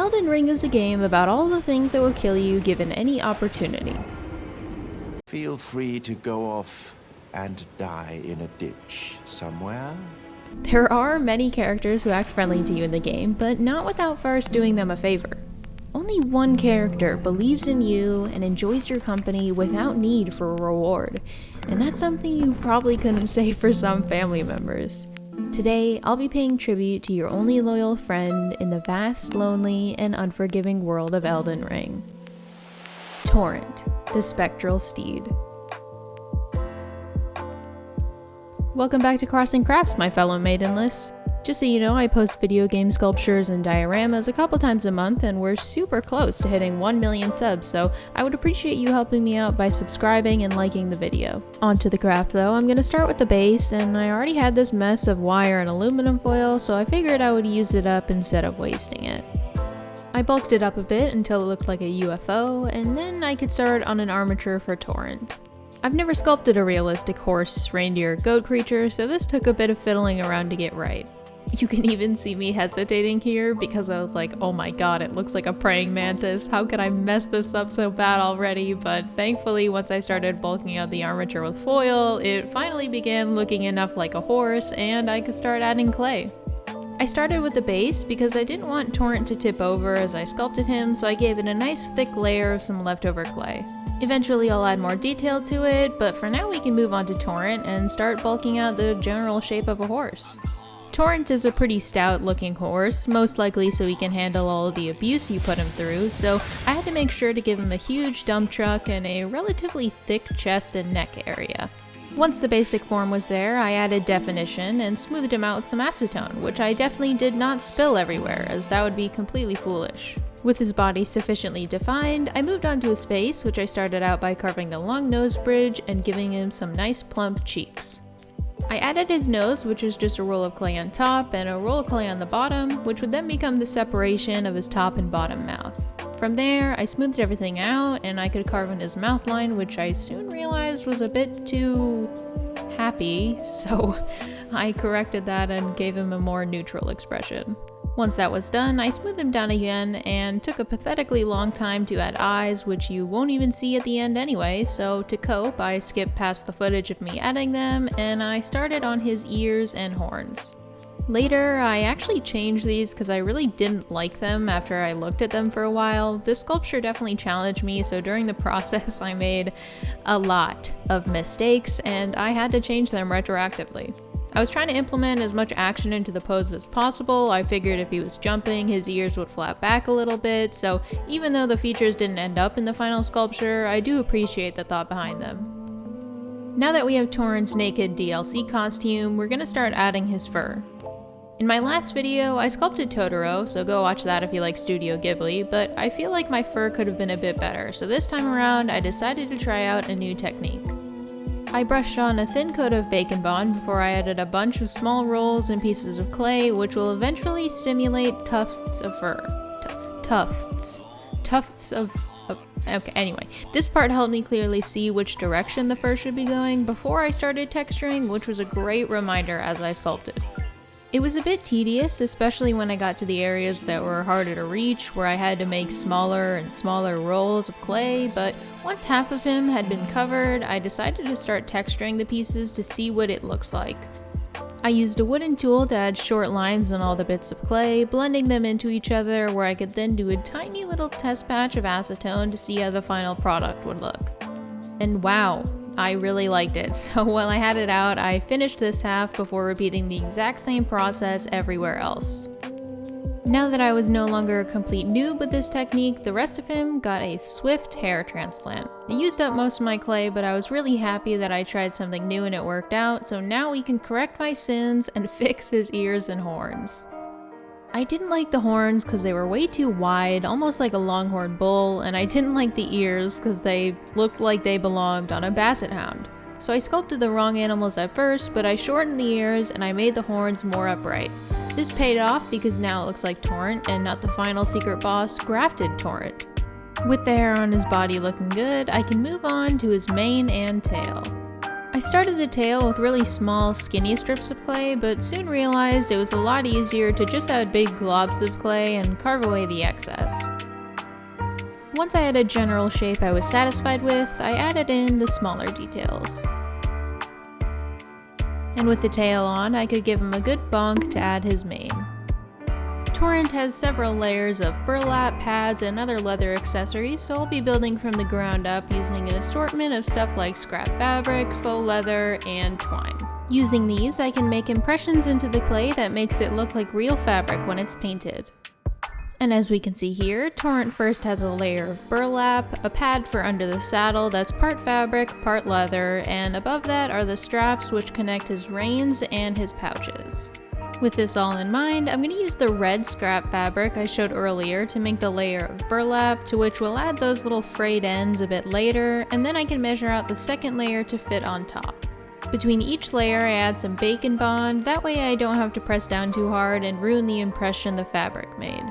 Elden Ring is a game about all the things that will kill you given any opportunity. Feel free to go off and die in a ditch somewhere. There are many characters who act friendly to you in the game, but not without first doing them a favor. Only one character believes in you and enjoys your company without need for a reward, and that's something you probably couldn't say for some family members. Today, I'll be paying tribute to your only loyal friend in the vast, lonely, and unforgiving world of Elden Ring. Torrent, the Spectral Steed. Welcome back to Crossing Crafts, my fellow maidenless. Just so you know, I post video game sculptures and dioramas a couple times a month, and we're super close to hitting 1 million subs, so I would appreciate you helping me out by subscribing and liking the video. On to the craft though. I'm gonna start with the base, and I already had this mess of wire and aluminum foil, so I figured I would use it up instead of wasting it. I bulked it up a bit until it looked like a UFO, and then I could start on an armature for Torrent. I've never sculpted a realistic horse, reindeer, goat creature, so this took a bit of fiddling around to get right. You can even see me hesitating here because I was like, oh my god, it looks like a praying mantis. How could I mess this up so bad already? But thankfully, once I started bulking out the armature with foil, it finally began looking enough like a horse and I could start adding clay. I started with the base because I didn't want Torrent to tip over as I sculpted him, so I gave it a nice thick layer of some leftover clay. Eventually I'll add more detail to it, but for now we can move on to Torrent and start bulking out the general shape of a horse. Torrent is a pretty stout looking horse, most likely so he can handle all of the abuse you put him through, so I had to make sure to give him a huge dump truck and a relatively thick chest and neck area. Once the basic form was there, I added definition and smoothed him out with some acetone, which I definitely did not spill everywhere, as that would be completely foolish. With his body sufficiently defined, I moved on to his face, which I started out by carving the long nose bridge and giving him some nice plump cheeks. I added his nose, which is just a roll of clay on top and a roll of clay on the bottom, which would then become the separation of his top and bottom mouth. From there, I smoothed everything out and I could carve in his mouth line, which I soon realized was a bit too happy, so I corrected that and gave him a more neutral expression. Once that was done, I smoothed him down again and took a pathetically long time to add eyes, which you won't even see at the end anyway, so to cope, I skipped past the footage of me adding them and I started on his ears and horns. Later, I actually changed these because I really didn't like them after I looked at them for a while. This sculpture definitely challenged me, so during the process I made a lot of mistakes and I had to change them retroactively. I was trying to implement as much action into the pose as possible. I figured if he was jumping, his ears would flap back a little bit, so even though the features didn't end up in the final sculpture, I do appreciate the thought behind them. Now that we have Torrent's naked DLC costume, we're gonna start adding his fur. In my last video, I sculpted Totoro, so go watch that if you like Studio Ghibli, but I feel like my fur could have been a bit better, so this time around I decided to try out a new technique. I brushed on a thin coat of Bacon Bond before I added a bunch of small rolls and pieces of clay, which will eventually stimulate tufts of fur. Tufts of... Okay, anyway. This part helped me clearly see which direction the fur should be going before I started texturing, which was a great reminder as I sculpted. It was a bit tedious, especially when I got to the areas that were harder to reach, where I had to make smaller and smaller rolls of clay, but once half of him had been covered, I decided to start texturing the pieces to see what it looks like. I used a wooden tool to add short lines on all the bits of clay, blending them into each other, where I could then do a tiny little test patch of acetone to see how the final product would look. And wow! I really liked it, so while I had it out, I finished this half before repeating the exact same process everywhere else. Now that I was no longer a complete noob with this technique, the rest of him got a swift hair transplant. It used up most of my clay, but I was really happy that I tried something new and it worked out, so now we can correct my sins and fix his ears and horns. I didn't like the horns because they were way too wide, almost like a longhorn bull, and I didn't like the ears because they looked like they belonged on a basset hound. So I sculpted the wrong animals at first, but I shortened the ears and I made the horns more upright. This paid off because now it looks like Torrent and not the final secret boss, grafted Torrent. With the hair on his body looking good, I can move on to his mane and tail. I started the tail with really small, skinny strips of clay, but soon realized it was a lot easier to just add big globs of clay and carve away the excess. Once I had a general shape I was satisfied with, I added in the smaller details. And with the tail on, I could give him a good bonk to add his mane. Torrent has several layers of burlap, pads, and other leather accessories, so I'll be building from the ground up using an assortment of stuff like scrap fabric, faux leather, and twine. Using these, I can make impressions into the clay that makes it look like real fabric when it's painted. And as we can see here, Torrent first has a layer of burlap, a pad for under the saddle that's part fabric, part leather, and above that are the straps which connect his reins and his pouches. With this all in mind, I'm going to use the red scrap fabric I showed earlier to make the layer of burlap, to which we'll add those little frayed ends a bit later, and then I can measure out the second layer to fit on top. Between each layer I add some bacon bond, that way I don't have to press down too hard and ruin the impression the fabric made.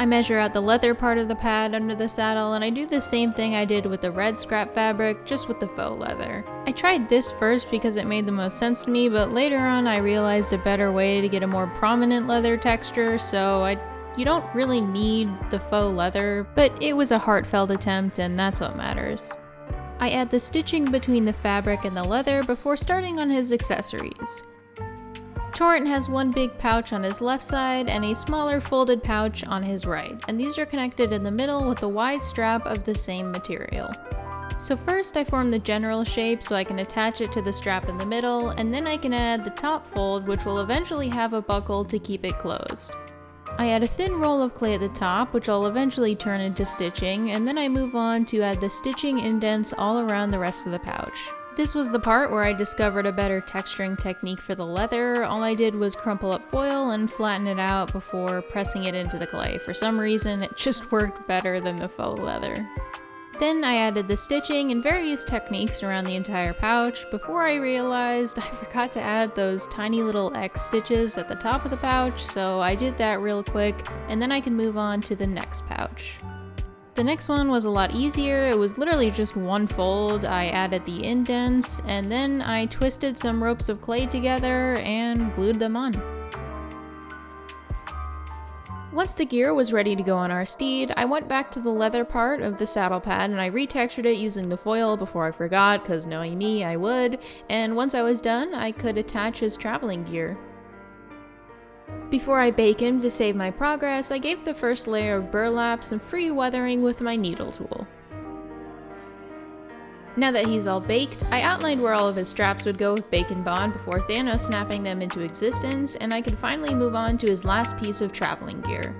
I measure out the leather part of the pad under the saddle, and I do the same thing I did with the red scrap fabric, just with the faux leather. I tried this first because it made the most sense to me, but later on I realized a better way to get a more prominent leather texture, so you don't really need the faux leather, but it was a heartfelt attempt and that's what matters. I add the stitching between the fabric and the leather before starting on his accessories. Torrent has one big pouch on his left side and a smaller folded pouch on his right, and these are connected in the middle with a wide strap of the same material. So first I form the general shape so I can attach it to the strap in the middle, and then I can add the top fold, which will eventually have a buckle to keep it closed. I add a thin roll of clay at the top, which I'll eventually turn into stitching, and then I move on to add the stitching indents all around the rest of the pouch. This was the part where I discovered a better texturing technique for the leather. All I did was crumple up foil and flatten it out before pressing it into the clay. For some reason, it just worked better than the faux leather. Then I added the stitching and various techniques around the entire pouch before I realized I forgot to add those tiny little X stitches at the top of the pouch, so I did that real quick, and then I can move on to the next pouch. The next one was a lot easier. It was literally just one fold. I added the indents, and then I twisted some ropes of clay together and glued them on. Once the gear was ready to go on our steed, I went back to the leather part of the saddle pad and I retextured it using the foil before I forgot, because knowing me, I would, and once I was done, I could attach his traveling gear. Before I bake him to save my progress, I gave the first layer of burlap some free weathering with my needle tool. Now that he's all baked, I outlined where all of his straps would go with bacon bond before Thanos snapping them into existence, and I could finally move on to his last piece of traveling gear.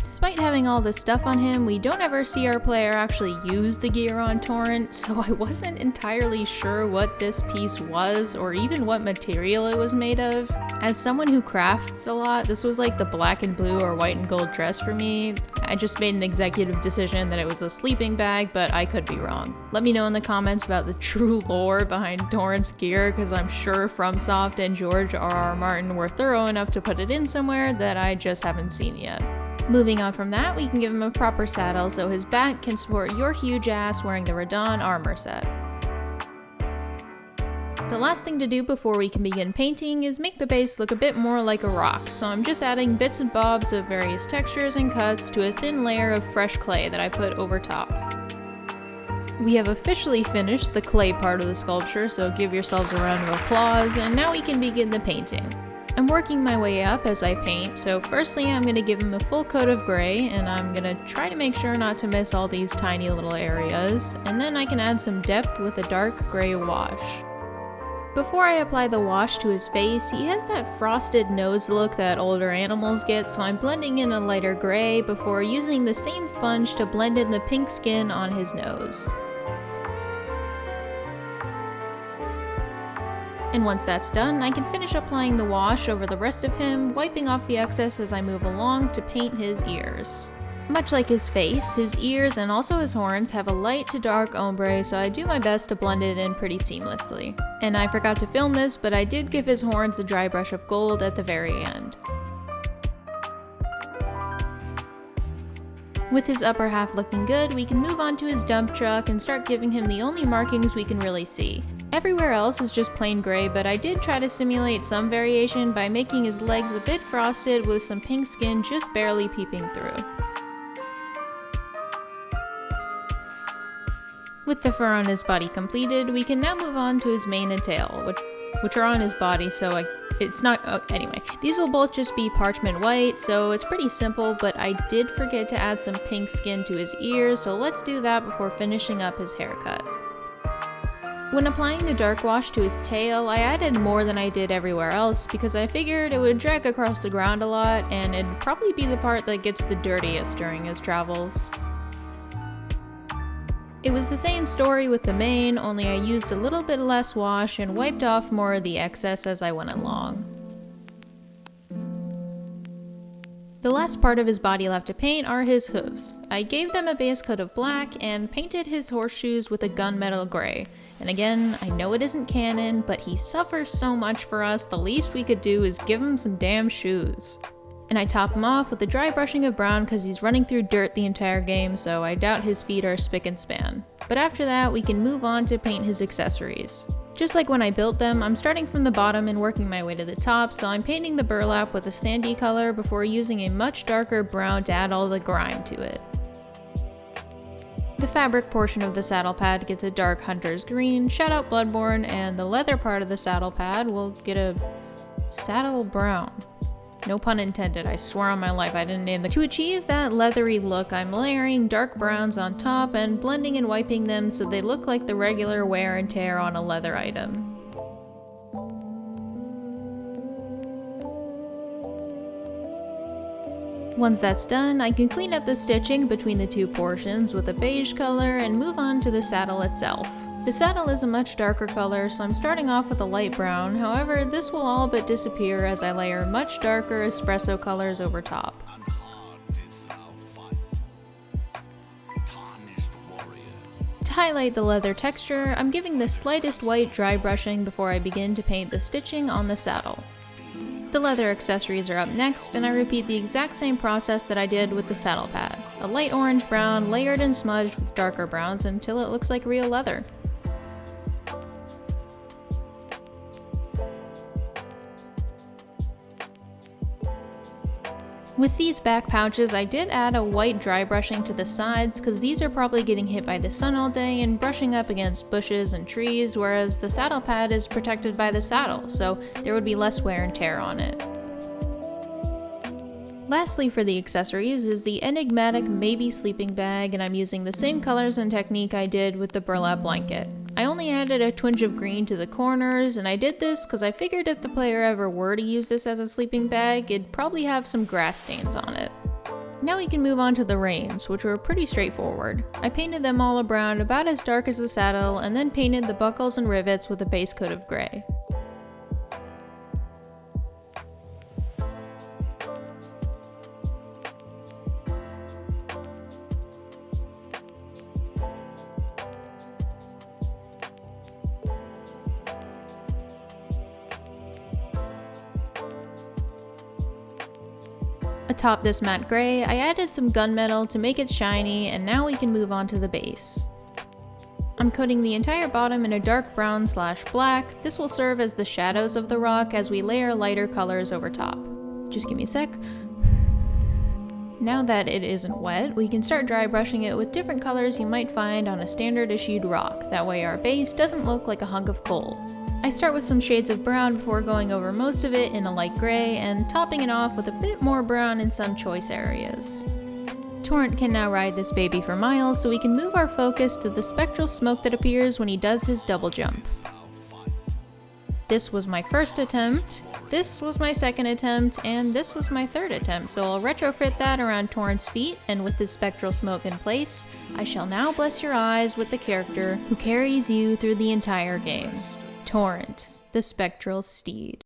Despite having all this stuff on him, we don't ever see our player actually use the gear on Torrent, so I wasn't entirely sure what this piece was or even what material it was made of. As someone who crafts a lot, this was like the black and blue or white and gold dress for me. I just made an executive decision that it was a sleeping bag, but I could be wrong. Let me know in the comments about the true lore behind Torrent's gear, because I'm sure FromSoft and George R.R. Martin were thorough enough to put it in somewhere that I just haven't seen yet. Moving on from that, we can give him a proper saddle so his back can support your huge ass wearing the Radon armor set. The last thing to do before we can begin painting is make the base look a bit more like a rock, so I'm just adding bits and bobs of various textures and cuts to a thin layer of fresh clay that I put over top. We have officially finished the clay part of the sculpture, so give yourselves a round of applause, and now we can begin the painting. I'm working my way up as I paint, so firstly I'm going to give him a full coat of gray, and I'm going to try to make sure not to miss all these tiny little areas, and then I can add some depth with a dark gray wash. Before I apply the wash to his face, he has that frosted nose look that older animals get, so I'm blending in a lighter gray before using the same sponge to blend in the pink skin on his nose. And once that's done, I can finish applying the wash over the rest of him, wiping off the excess as I move along to paint his ears. Much like his face, his ears and also his horns have a light to dark ombre, so I do my best to blend it in pretty seamlessly. And I forgot to film this, but I did give his horns a dry brush of gold at the very end. With his upper half looking good, we can move on to his dump truck and start giving him the only markings we can really see. Everywhere else is just plain gray, but I did try to simulate some variation by making his legs a bit frosted with some pink skin just barely peeping through. With the fur on his body completed, we can now move on to his mane and tail, which are on his body, so it's not. Anyway, these will both just be parchment white, so it's pretty simple, but I did forget to add some pink skin to his ears, so let's do that before finishing up his haircut. When applying the dark wash to his tail, I added more than I did everywhere else because I figured it would drag across the ground a lot, and it'd probably be the part that gets the dirtiest during his travels. It was the same story with the mane, only I used a little bit less wash and wiped off more of the excess as I went along. The last part of his body left to paint are his hooves. I gave them a base coat of black and painted his horseshoes with a gunmetal gray. And again, I know it isn't canon, but he suffers so much for us, the least we could do is give him some damn shoes. And I top him off with a dry brushing of brown because he's running through dirt the entire game, so I doubt his feet are spick and span. But after that, we can move on to paint his accessories. Just like when I built them, I'm starting from the bottom and working my way to the top, so I'm painting the burlap with a sandy color before using a much darker brown to add all the grime to it. The fabric portion of the saddle pad gets a dark hunter's green, shout out Bloodborne, and the leather part of the saddle pad will get a saddle brown. No pun intended, I swear on my life I didn't name them. To achieve that leathery look, I'm layering dark browns on top and blending and wiping them so they look like the regular wear and tear on a leather item. Once that's done, I can clean up the stitching between the two portions with a beige color and move on to the saddle itself. The saddle is a much darker color, so I'm starting off with a light brown, however this will all but disappear as I layer much darker espresso colors over top. To highlight the leather texture, I'm giving the slightest white dry brushing before I begin to paint the stitching on the saddle. The leather accessories are up next, and I repeat the exact same process that I did with the saddle pad. A light orange brown layered and smudged with darker browns until it looks like real leather. With these back pouches, I did add a white dry brushing to the sides because these are probably getting hit by the sun all day and brushing up against bushes and trees, whereas the saddle pad is protected by the saddle, so there would be less wear and tear on it. Lastly for the accessories is the enigmatic maybe sleeping bag, and I'm using the same colors and technique I did with the burlap blanket. I only added a twinge of green to the corners, and I did this because I figured if the player ever were to use this as a sleeping bag, it'd probably have some grass stains on it. Now we can move on to the reins, which were pretty straightforward. I painted them all a brown about as dark as the saddle, and then painted the buckles and rivets with a base coat of gray. Atop this matte gray, I added some gunmetal to make it shiny, and now we can move on to the base. I'm coating the entire bottom in a dark brown / black. This will serve as the shadows of the rock as we layer lighter colors over top. Just give me a sec. Now that it isn't wet, we can start dry brushing it with different colors you might find on a standard issued rock. That way our base doesn't look like a hunk of coal. I start with some shades of brown before going over most of it in a light gray and topping it off with a bit more brown in some choice areas. Torrent can now ride this baby for miles, so we can move our focus to the spectral smoke that appears when he does his double jump. This was my first attempt, this was my second attempt, and this was my third attempt, so I'll retrofit that around Torrent's feet, and with this spectral smoke in place, I shall now bless your eyes with the character who carries you through the entire game. Torrent, the Spectral Steed.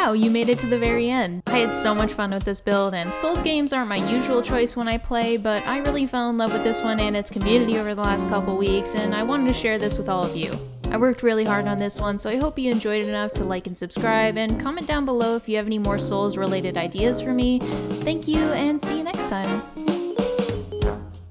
wow, you made it to the very end. I had so much fun with this build, and Souls games aren't my usual choice when I play, but I really fell in love with this one and its community over the last couple weeks, and I wanted to share this with all of you. I worked really hard on this one, so I hope you enjoyed it enough to like and subscribe, and comment down below if you have any more Souls related ideas for me. Thank you, and see you next time.